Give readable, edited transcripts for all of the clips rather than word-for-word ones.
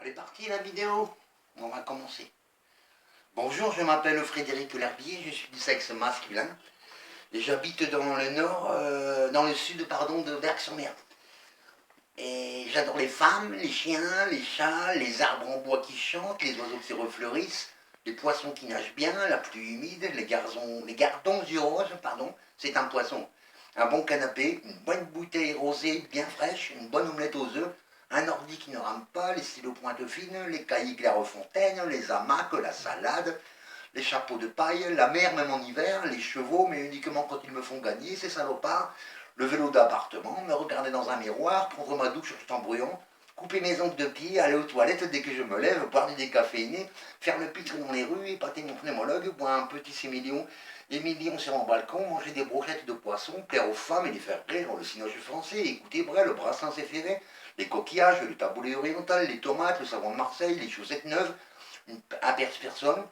Elle est partie la vidéo. On va commencer. Bonjour, je m'appelle Frédéric L'Herbier, je suis du sexe masculin et j'habite dans le nord, dans le sud, pardon, de Berck-sur-Mer. Et j'adore les femmes, les chiens, les chats, les arbres en bois qui chantent, les oiseaux qui refleurissent, les poissons qui nagent bien, la pluie humide, les gardons yeux roses, pardon, c'est un poisson. Un bon canapé, une bonne bouteille rosée bien fraîche, une bonne omelette aux œufs, un ordi qui ne rame pas, les stylos pointe fine, les cahiers Clairefontaine, les hamacs, la salade, les chapeaux de paille, la mer même en hiver, les chevaux, mais uniquement quand ils me font gagner, ces salopards, le vélo d'appartement, me regarder dans un miroir, prendre ma douche tout en bruyant, couper mes ongles de pied, aller aux toilettes dès que je me lève, boire du décaféiné, faire le pitre dans les rues, épater mon pneumologue, boire un petit Émilion sur mon balcon, manger des brochettes de poisson, plaire aux femmes et les faire rire, le cinoche français, écouter Brel, le Brassens Ferré, les coquillages, le taboulé oriental, les tomates, le savon de Marseille, les chaussettes neuves, un perce-personne,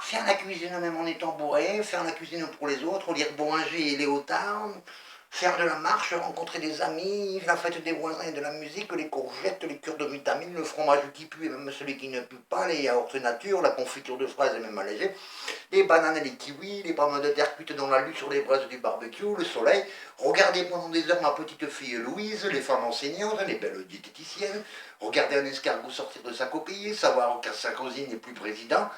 faire la cuisine même en étant bourré, faire la cuisine pour les autres, lire Boulanger et Léotard, faire de la marche, rencontrer des amis, la fête des voisins et de la musique, les courgettes, les cures de vitamines, le fromage qui pue et même celui qui ne pue pas, les yaourts nature, la confiture de fraises et même allégée, les bananes et les kiwis, les pommes de terre cuites dans la lutte sur les braises du barbecue, le soleil, regarder pendant des heures ma petite fille Louise, les femmes enseignantes, les belles diététiciennes, regarder un escargot sortir de sa coquille, savoir que Sarkozy n'est plus président,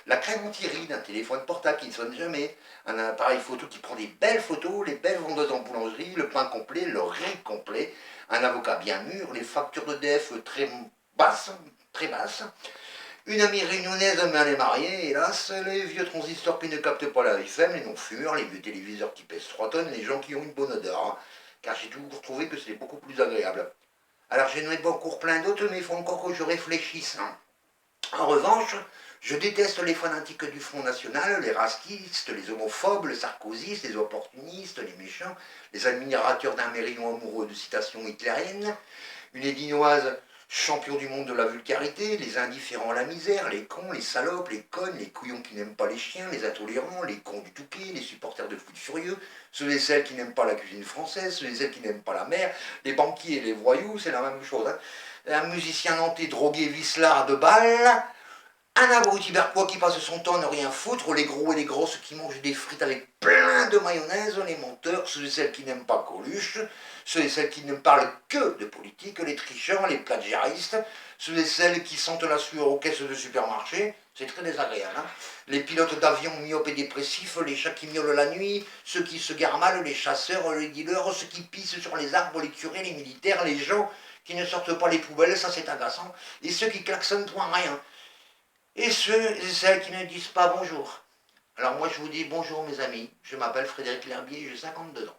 la crème anti-rides, un téléphone portable qui ne sonne jamais, un appareil photo qui prend des belles photos, les belles vendeuses en boulangerie, le pain complet, le riz complet, un avocat bien mûr, les factures d'EDF très basses, une amie réunionnaise mais elle est mariée, hélas, les vieux transistors qui ne captent pas la FM, les non-fumeurs, les vieux téléviseurs qui pèsent 3 tonnes, les gens qui ont une bonne odeur, hein, car j'ai toujours trouvé que c'était beaucoup plus agréable. Alors j'aimerais pas encore plein d'autres, mais il faut encore que je réfléchisse. Hein. En revanche, je déteste les fanatiques du Front National, les racistes, les homophobes, les sarkozystes, les opportunistes, les méchants, les admirateurs d'un Mérillon amoureux de citations hitlériennes, une édinoise champion du monde de la vulgarité, les indifférents à la misère, les cons, les salopes, les connes, les couillons qui n'aiment pas les chiens, les intolérants, les cons du Touquet, les supporters de foot furieux, ceux et celles qui n'aiment pas la cuisine française, ceux et celles qui n'aiment pas la mer, les banquiers et les voyous, c'est la même chose. Hein. Un musicien nantais drogué vicelard de balles, un abruti berquois qui passe son temps à ne rien foutre, les gros et les grosses qui mangent des frites avec plein de mayonnaise, les menteurs, ceux et celles qui n'aiment pas Coluche, ceux et celles qui ne parlent que de politique, les tricheurs, les plagiaristes, ceux et celles qui sentent la sueur aux caisses de supermarché, c'est très désagréable. Hein, les pilotes d'avion myopes et dépressifs, les chats qui miaulent la nuit, ceux qui se garent mal, les chasseurs, les dealers, ceux qui pissent sur les arbres, les curés, les militaires, les gens qui ne sortent pas les poubelles, ça c'est agaçant, et ceux qui klaxonnent pour un rien. Et ceux et celles qui ne disent pas bonjour. Alors moi je vous dis bonjour mes amis, je m'appelle Frédéric L'Herbier, j'ai 52 ans.